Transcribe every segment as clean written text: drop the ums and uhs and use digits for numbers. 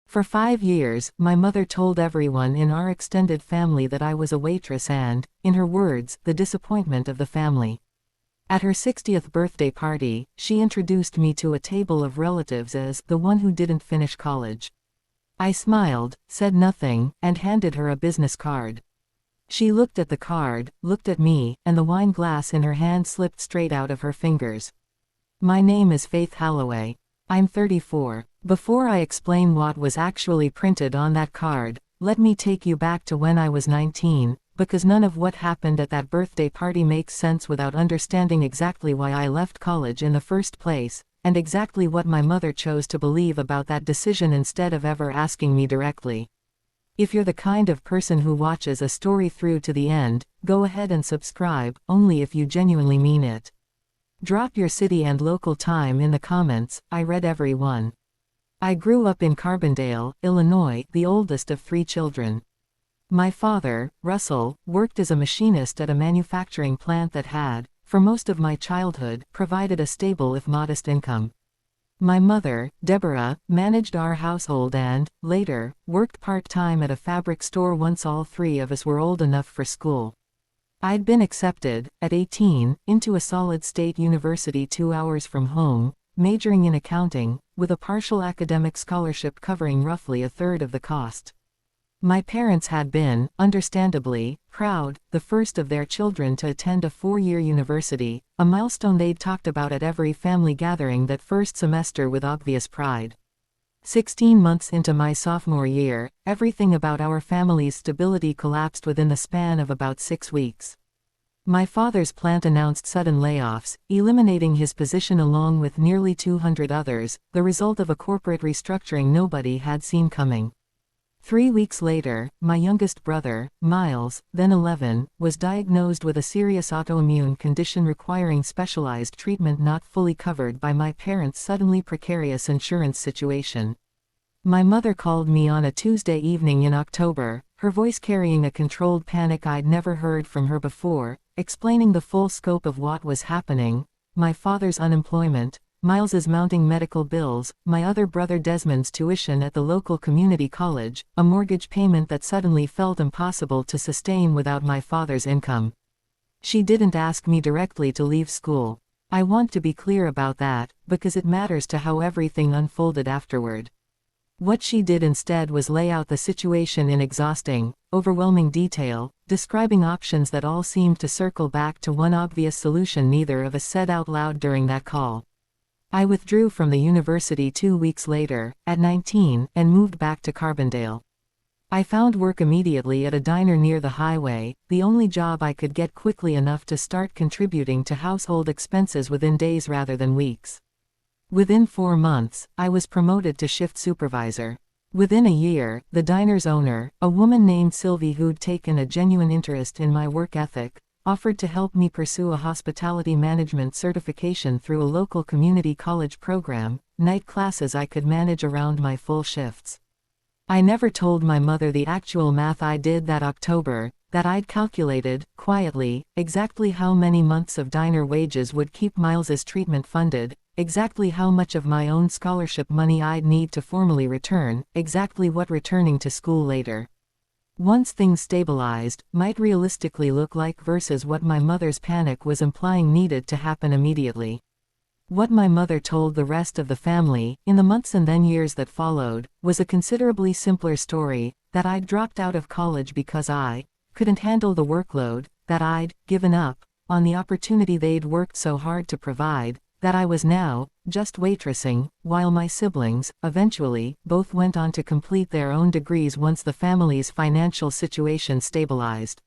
For 5 years, my mother told everyone in our extended family that I was a waitress and, in her words, the disappointment of the family. At her 60th birthday party, she introduced me to a table of relatives as the one who didn't finish college. I smiled, said nothing, and handed her a business card. She looked at the card, looked at me, and the wine glass in her hand slipped straight out of her fingers. My name is Faith Halloway. I'm 34. Before I explain what was actually printed on that card, let me take you back to when I was 19, because none of what happened at that birthday party makes sense without understanding exactly why I left college in the first place, and exactly what my mother chose to believe about that decision instead of ever asking me directly. If you're the kind of person who watches a story through to the end, go ahead and subscribe, only if you genuinely mean it. Drop your city and local time in the comments, I read every one. I grew up in Carbondale, Illinois, the oldest of 3 children. My father, Russell, worked as a machinist at a manufacturing plant that had, for most of my childhood, provided a stable if modest income. My mother, Deborah, managed our household and, later, worked part-time at a fabric store once all 3 of us were old enough for school. I'd been accepted, at 18, into a solid-state university 2 hours from home, majoring in accounting, with a partial academic scholarship covering roughly a third of the cost. My parents had been, understandably, proud, the first of their children to attend a 4-year university, a milestone they'd talked about at every family gathering that first semester with obvious pride. 16 months into my sophomore year, everything about our family's stability collapsed within the span of about 6 weeks. My father's plant announced sudden layoffs, eliminating his position along with nearly 200 others, the result of a corporate restructuring nobody had seen coming. 3 weeks later, my youngest brother, Miles, then 11, was diagnosed with a serious autoimmune condition requiring specialized treatment not fully covered by my parents' suddenly precarious insurance situation. My mother called me on a Tuesday evening in October, her voice carrying a controlled panic I'd never heard from her before, explaining the full scope of what was happening: my father's unemployment, Miles's mounting medical bills, my other brother Desmond's tuition at the local community college, a mortgage payment that suddenly felt impossible to sustain without my father's income. She didn't ask me directly to leave school. I want to be clear about that, because it matters to how everything unfolded afterward. What she did instead was lay out the situation in exhausting, overwhelming detail, describing options that all seemed to circle back to one obvious solution neither of us said out loud during that call. I withdrew from the university 2 weeks later, at 19, and moved back to Carbondale. I found work immediately at a diner near the highway, the only job I could get quickly enough to start contributing to household expenses within days rather than weeks. Within 4 months, I was promoted to shift supervisor. Within a year, the diner's owner, a woman named Sylvie who'd taken a genuine interest in my work ethic, offered to help me pursue a hospitality management certification through a local community college program, night classes I could manage around my full shifts. I never told my mother the actual math I did that October, that I'd calculated, quietly, exactly how many months of diner wages would keep Miles's treatment funded, exactly how much of my own scholarship money I'd need to formally return, exactly what returning to school later, once things stabilized, might realistically look like versus what my mother's panic was implying needed to happen immediately. What my mother told the rest of the family, in the months and then years that followed, was a considerably simpler story: that I'd dropped out of college because I couldn't handle the workload, that I'd given up on the opportunity they'd worked so hard to provide, that I was now just waitressing, while my siblings, eventually, both went on to complete their own degrees once the family's financial situation stabilized.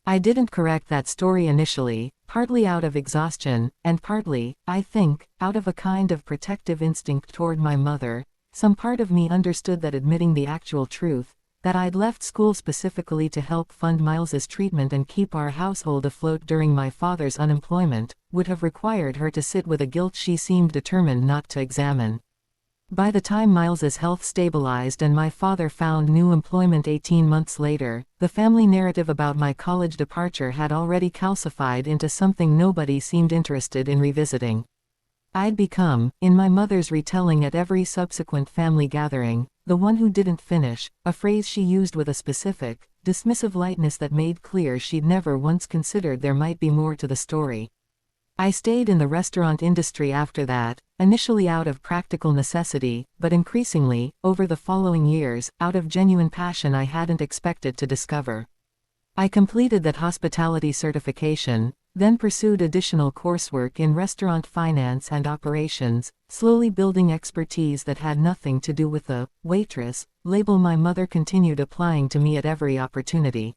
I didn't correct that story initially, partly out of exhaustion, and partly, I think, out of a kind of protective instinct toward my mother. Some part of me understood that admitting the actual truth, that I'd left school specifically to help fund Miles's treatment and keep our household afloat during my father's unemployment, would have required her to sit with a guilt she seemed determined not to examine. By the time Miles's health stabilized and my father found new employment 18 months later, the family narrative about my college departure had already calcified into something nobody seemed interested in revisiting. I'd become, in my mother's retelling at every subsequent family gathering, the one who didn't finish, a phrase she used with a specific, dismissive lightness that made clear she'd never once considered there might be more to the story. I stayed in the restaurant industry after that, initially out of practical necessity, but increasingly, over the following years, out of genuine passion I hadn't expected to discover. I completed that hospitality certification, then pursued additional coursework in restaurant finance and operations, slowly building expertise that had nothing to do with the waitress label my mother continued applying to me at every opportunity.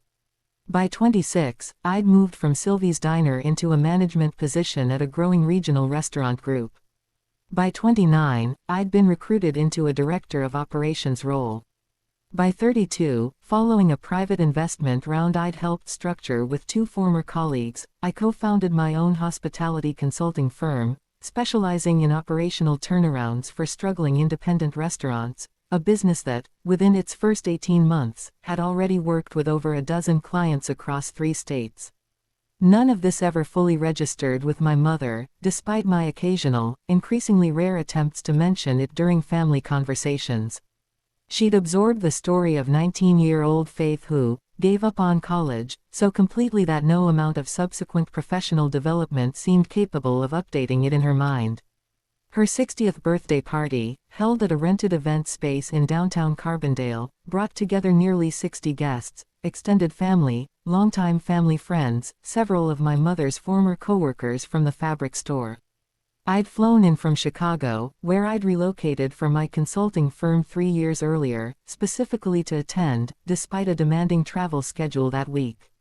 By 26, I'd moved from Sylvie's Diner into a management position at a growing regional restaurant group. By 29, I'd been recruited into a director of operations role. By 32, following a private investment round I'd helped structure with two former colleagues, I co-founded my own hospitality consulting firm, specializing in operational turnarounds for struggling independent restaurants, a business that, within its first 18 months, had already worked with over a dozen clients across 3 states. None of this ever fully registered with my mother, despite my occasional, increasingly rare attempts to mention it during family conversations. She'd absorbed the story of 19-year-old Faith who gave up on college, so completely that no amount of subsequent professional development seemed capable of updating it in her mind. Her 60th birthday party, held at a rented event space in downtown Carbondale, brought together nearly 60 guests, extended family, longtime family friends, several of my mother's former coworkers from the fabric store. I'd flown in from Chicago, where I'd relocated from my consulting firm 3 years earlier, specifically to attend, despite a demanding travel schedule that week.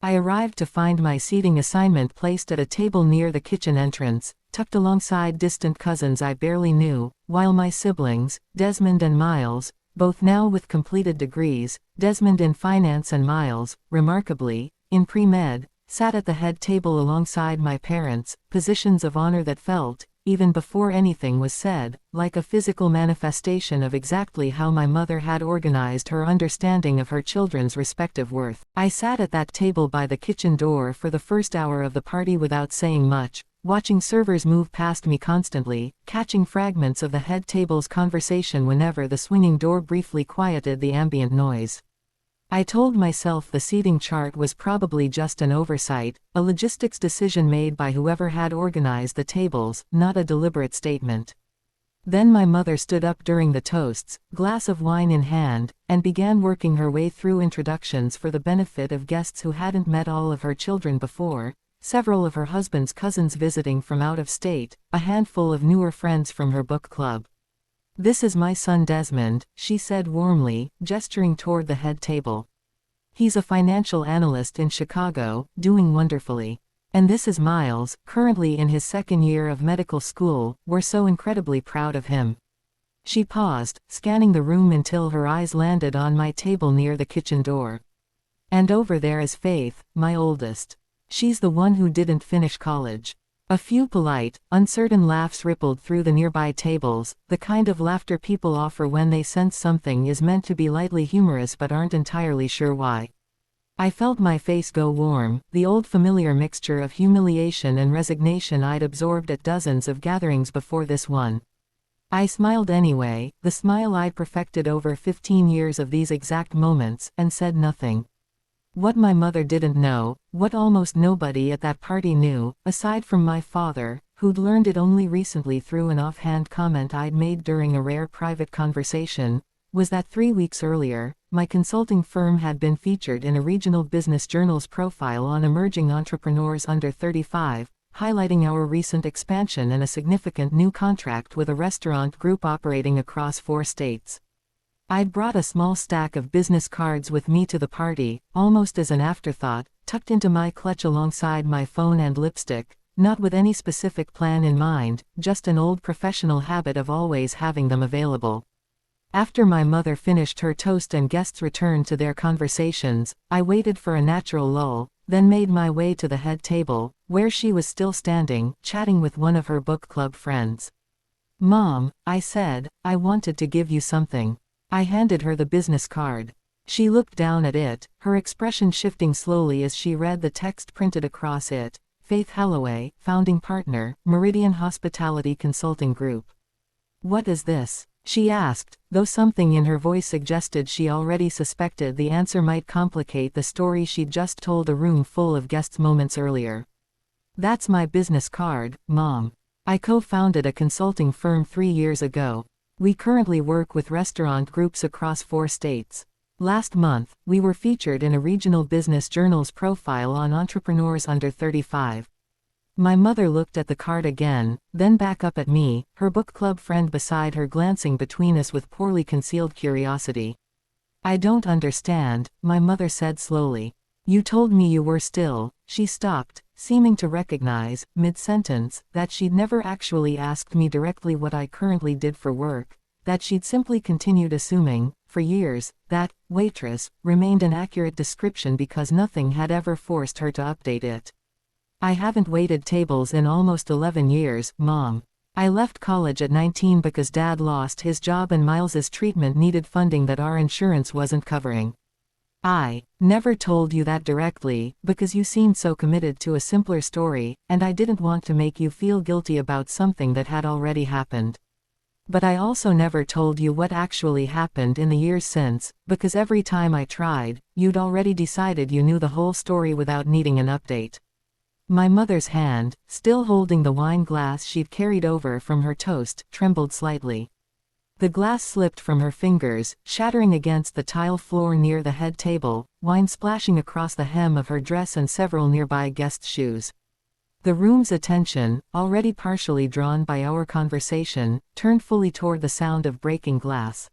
I arrived to find my seating assignment placed at a table near the kitchen entrance, tucked alongside distant cousins I barely knew, while my siblings, Desmond and Miles, both now with completed degrees, Desmond in finance and Miles, remarkably, in pre-med, sat at the head table alongside my parents, positions of honor that felt, even before anything was said, like a physical manifestation of exactly how my mother had organized her understanding of her children's respective worth. I sat at that table by the kitchen door for the first hour of the party without saying much, watching servers move past me constantly, catching fragments of the head table's conversation whenever the swinging door briefly quieted the ambient noise. I told myself the seating chart was probably just an oversight, a logistics decision made by whoever had organized the tables, not a deliberate statement. Then my mother stood up during the toasts, glass of wine in hand, and began working her way through introductions for the benefit of guests who hadn't met all of her children before, several of her husband's cousins visiting from out of state, a handful of newer friends from her book club. "This is my son Desmond," she said warmly, gesturing toward the head table. "He's a financial analyst in Chicago, doing wonderfully. And this is Miles, currently in his 2nd year of medical school, we're so incredibly proud of him." She paused, scanning the room until her eyes landed on my table near the kitchen door. "And over there is Faith, my oldest. She's the one who didn't finish college." A few polite, uncertain laughs rippled through the nearby tables, the kind of laughter people offer when they sense something is meant to be lightly humorous but aren't entirely sure why. I felt my face go warm, the old familiar mixture of humiliation and resignation I'd absorbed at dozens of gatherings before this one. I smiled anyway, the smile I'd perfected over 15 years of these exact moments, and said nothing. What my mother didn't know, what almost nobody at that party knew, aside from my father, who'd learned it only recently through an offhand comment I'd made during a rare private conversation, was that 3 weeks earlier, my consulting firm had been featured in a regional business journal's profile on emerging entrepreneurs under 35, highlighting our recent expansion and a significant new contract with a restaurant group operating across 4 states. I'd brought a small stack of business cards with me to the party, almost as an afterthought, tucked into my clutch alongside my phone and lipstick, not with any specific plan in mind, just an old professional habit of always having them available. After my mother finished her toast and guests returned to their conversations, I waited for a natural lull, then made my way to the head table, where she was still standing, chatting with one of her book club friends. "Mom," I said, "I wanted to give you something." I handed her the business card. She looked down at it, her expression shifting slowly as she read the text printed across it: Faith Holloway, founding partner, Meridian Hospitality Consulting Group. "What is this?" she asked, though something in her voice suggested she already suspected the answer might complicate the story she'd just told a room full of guests moments earlier. That's my business card, Mom. I co-founded a consulting firm 3 years ago. We currently work with restaurant groups across 4 states. Last month, we were featured in a regional business journal's profile on entrepreneurs under 35. My mother looked at the card again, then back up at me, her book club friend beside her glancing between us with poorly concealed curiosity. I don't understand, my mother said slowly. You told me you were still. She stopped, seeming to recognize, mid-sentence, that she'd never actually asked me directly what I currently did for work, that she'd simply continued assuming, for years, that waitress remained an accurate description because nothing had ever forced her to update it. I haven't waited tables in almost 11 years, Mom. I left college at 19 because Dad lost his job and Miles's treatment needed funding that our insurance wasn't covering. I never told you that directly, because you seemed so committed to a simpler story, and I didn't want to make you feel guilty about something that had already happened. But I also never told you what actually happened in the years since, because every time I tried, you'd already decided you knew the whole story without needing an update. My mother's hand, still holding the wine glass she'd carried over from her toast, trembled slightly. The glass slipped from her fingers, shattering against the tile floor near the head table, wine splashing across the hem of her dress and several nearby guests' shoes. The room's attention, already partially drawn by our conversation, turned fully toward the sound of breaking glass.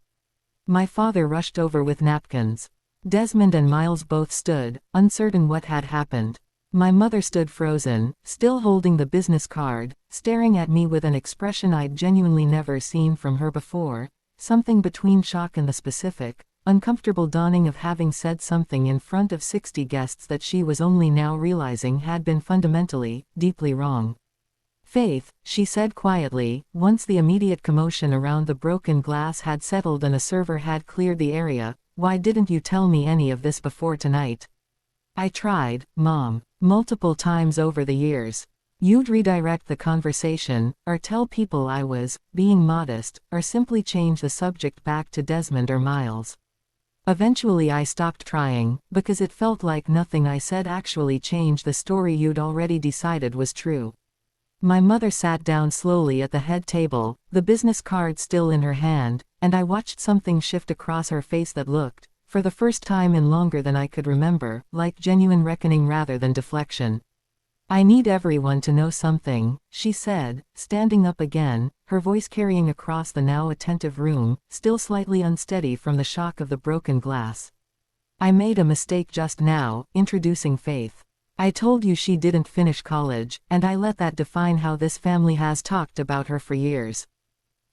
My father rushed over with napkins. Desmond and Miles both stood, uncertain what had happened. My mother stood frozen, still holding the business card, staring at me with an expression I'd genuinely never seen from her before, something between shock and the specific, uncomfortable dawning of having said something in front of 60 guests that she was only now realizing had been fundamentally, deeply wrong. Faith, she said quietly, once the immediate commotion around the broken glass had settled and a server had cleared the area, why didn't you tell me any of this before tonight? I tried, Mom, multiple times over the years. You'd redirect the conversation, or tell people I was being modest, or simply change the subject back to Desmond or Miles. Eventually I stopped trying, because it felt like nothing I said actually changed the story you'd already decided was true. My mother sat down slowly at the head table, the business card still in her hand, and I watched something shift across her face that looked, for the first time in longer than I could remember, like genuine reckoning rather than deflection. I need everyone to know something, she said, standing up again, her voice carrying across the now attentive room, still slightly unsteady from the shock of the broken glass. I made a mistake just now, introducing Faith. I told you she didn't finish college, and I let that define how this family has talked about her for years.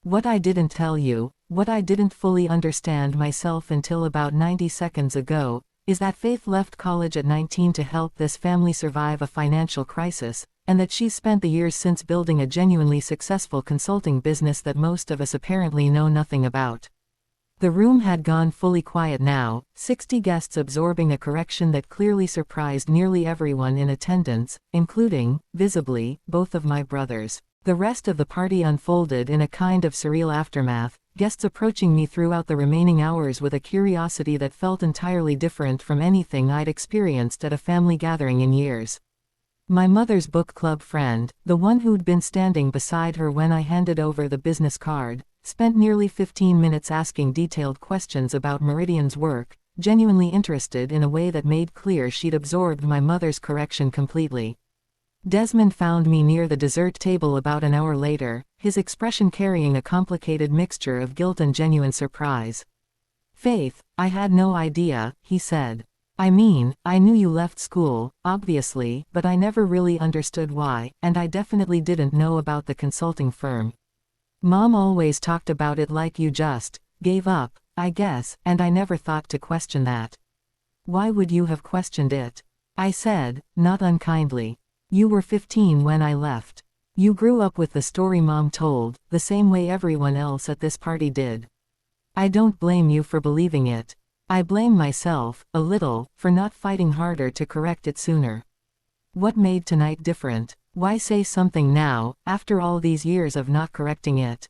What I didn't tell you, what I didn't fully understand myself until about 90 seconds ago, is that Faith left college at 19 to help this family survive a financial crisis, and that she's spent the years since building a genuinely successful consulting business that most of us apparently know nothing about. The room had gone fully quiet now, 60 guests absorbing a correction that clearly surprised nearly everyone in attendance, including, visibly, both of my brothers. The rest of the party unfolded in a kind of surreal aftermath, guests approaching me throughout the remaining hours with a curiosity that felt entirely different from anything I'd experienced at a family gathering in years. My mother's book club friend, the one who'd been standing beside her when I handed over the business card, spent nearly 15 minutes asking detailed questions about Meridian's work, genuinely interested in a way that made clear she'd absorbed my mother's correction completely. Desmond found me near the dessert table about an hour later, his expression carrying a complicated mixture of guilt and genuine surprise. Faith, I had no idea, he said. I mean, I knew you left school, obviously, but I never really understood why, and I definitely didn't know about the consulting firm. Mom always talked about it like you just gave up, I guess, and I never thought to question that. Why would you have questioned it? I said, not unkindly. You were 15 when I left. You grew up with the story Mom told, the same way everyone else at this party did. I don't blame you for believing it. I blame myself, a little, for not fighting harder to correct it sooner. What made tonight different? Why say something now, after all these years of not correcting it?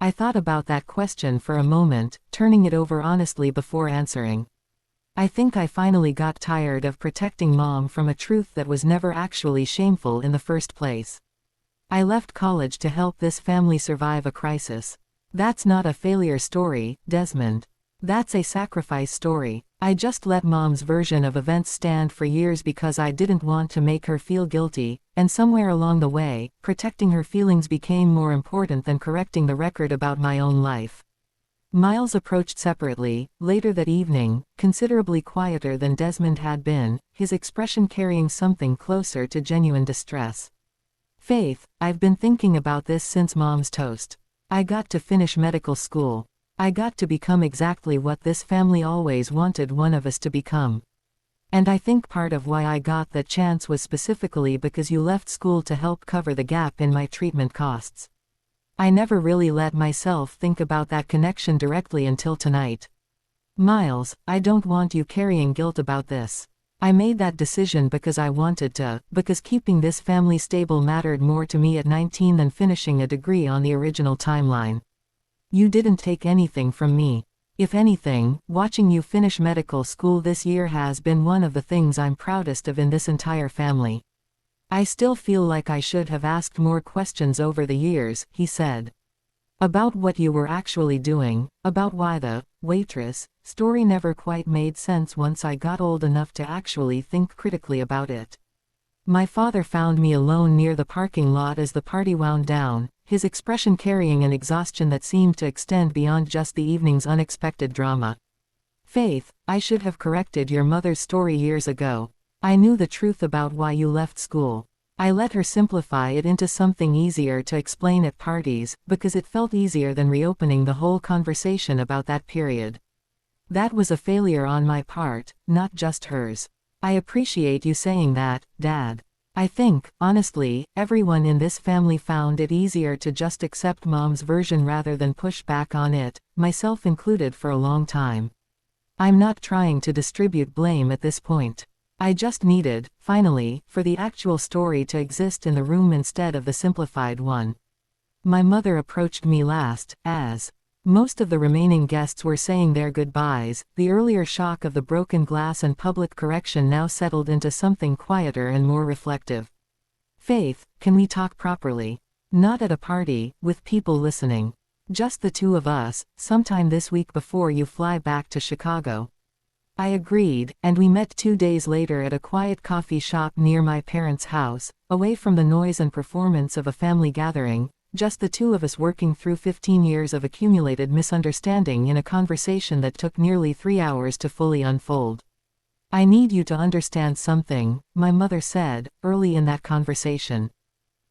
I thought about that question for a moment, turning it over honestly before answering. I think I finally got tired of protecting Mom from a truth that was never actually shameful in the first place. I left college to help this family survive a crisis. That's not a failure story, Desmond. That's a sacrifice story. I just let Mom's version of events stand for years because I didn't want to make her feel guilty, and somewhere along the way, protecting her feelings became more important than correcting the record about my own life. Miles approached separately, later that evening, considerably quieter than Desmond had been, his expression carrying something closer to genuine distress. Faith, I've been thinking about this since Mom's toast. I got to finish medical school. I got to become exactly what this family always wanted one of us to become. And I think part of why I got that chance was specifically because you left school to help cover the gap in my treatment costs. I never really let myself think about that connection directly until tonight. Miles, I don't want you carrying guilt about this. I made that decision because I wanted to, because keeping this family stable mattered more to me at 19 than finishing a degree on the original timeline. You didn't take anything from me. If anything, watching you finish medical school this year has been one of the things I'm proudest of in this entire family. I still feel like I should have asked more questions over the years, he said. About what you were actually doing, about why the waitress story never quite made sense once I got old enough to actually think critically about it. My father found me alone near the parking lot as the party wound down, his expression carrying an exhaustion that seemed to extend beyond just the evening's unexpected drama. Faith, I should have corrected your mother's story years ago. I knew the truth about why you left school. I let her simplify it into something easier to explain at parties, because it felt easier than reopening the whole conversation about that period. That was a failure on my part, not just hers. I appreciate you saying that, Dad. I think, honestly, everyone in this family found it easier to just accept Mom's version rather than push back on it, myself included for a long time. I'm not trying to distribute blame at this point. I just needed, finally, for the actual story to exist in the room instead of the simplified one. My mother approached me last, as most of the remaining guests were saying their goodbyes. The earlier shock of the broken glass and public correction now settled into something quieter and more reflective. Faith, can we talk properly? Not at a party, with people listening. Just the two of us, sometime this week before you fly back to Chicago. I agreed, and we met 2 days later at a quiet coffee shop near my parents' house, away from the noise and performance of a family gathering, just the two of us working through 15 years of accumulated misunderstanding in a conversation that took nearly 3 hours to fully unfold. I need you to understand something, my mother said, early in that conversation.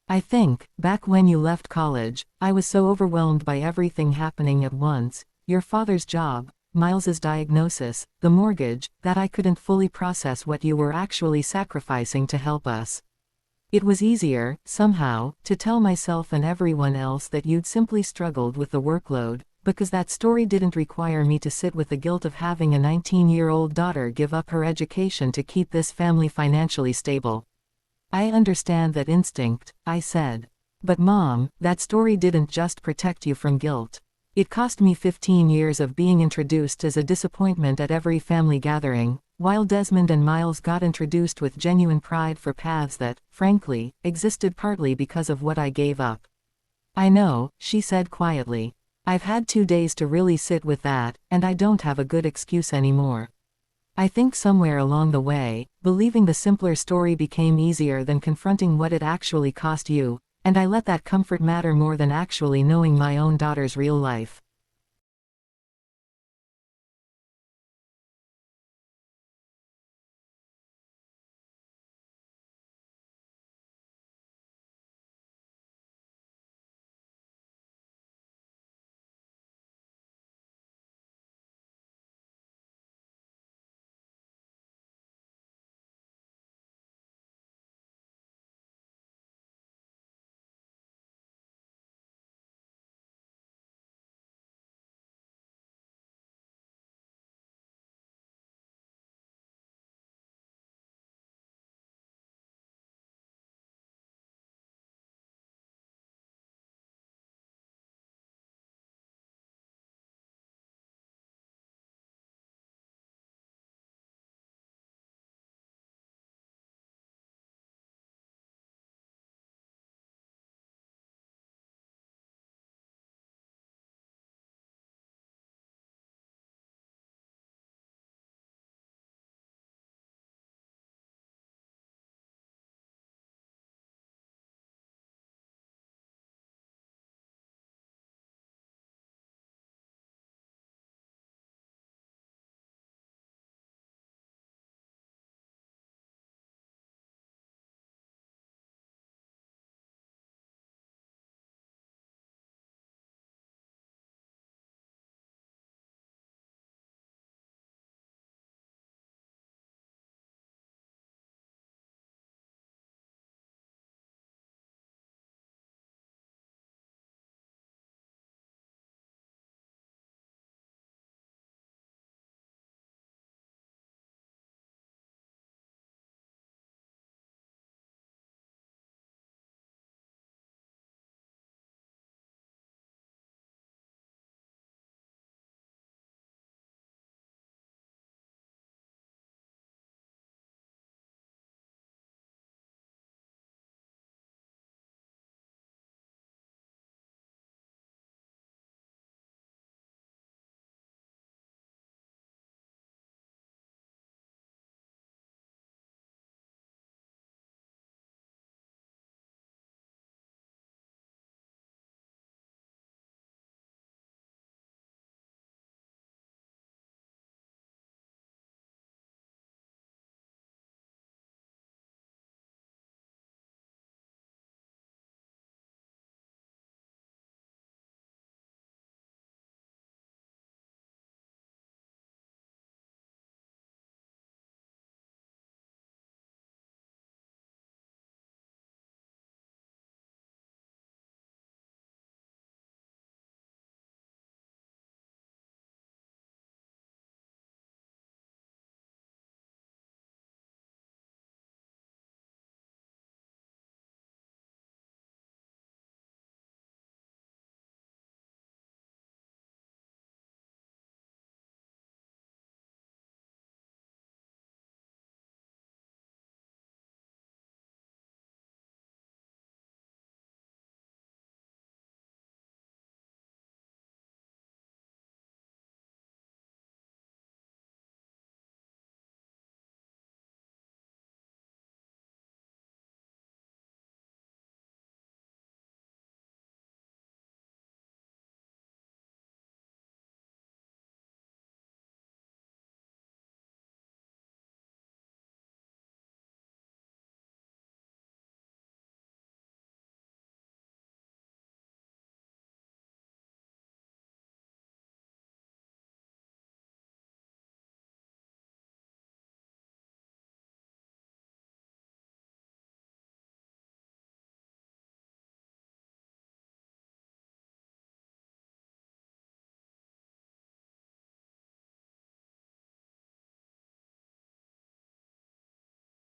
I think, back when you left college, I was so overwhelmed by everything happening at once, your father's job, Miles's diagnosis, the mortgage, that I couldn't fully process what you were actually sacrificing to help us. It was easier, somehow, to tell myself and everyone else that you'd simply struggled with the workload, because that story didn't require me to sit with the guilt of having a 19-year-old daughter give up her education to keep this family financially stable. I understand that instinct, I said. But Mom, that story didn't just protect you from guilt. It cost me 15 years of being introduced as a disappointment at every family gathering, while Desmond and Miles got introduced with genuine pride for paths that, frankly, existed partly because of what I gave up. I know, she said quietly. I've had 2 days to really sit with that, and I don't have a good excuse anymore. I think somewhere along the way, believing the simpler story became easier than confronting what it actually cost you, and I let that comfort matter more than actually knowing my own daughter's real life.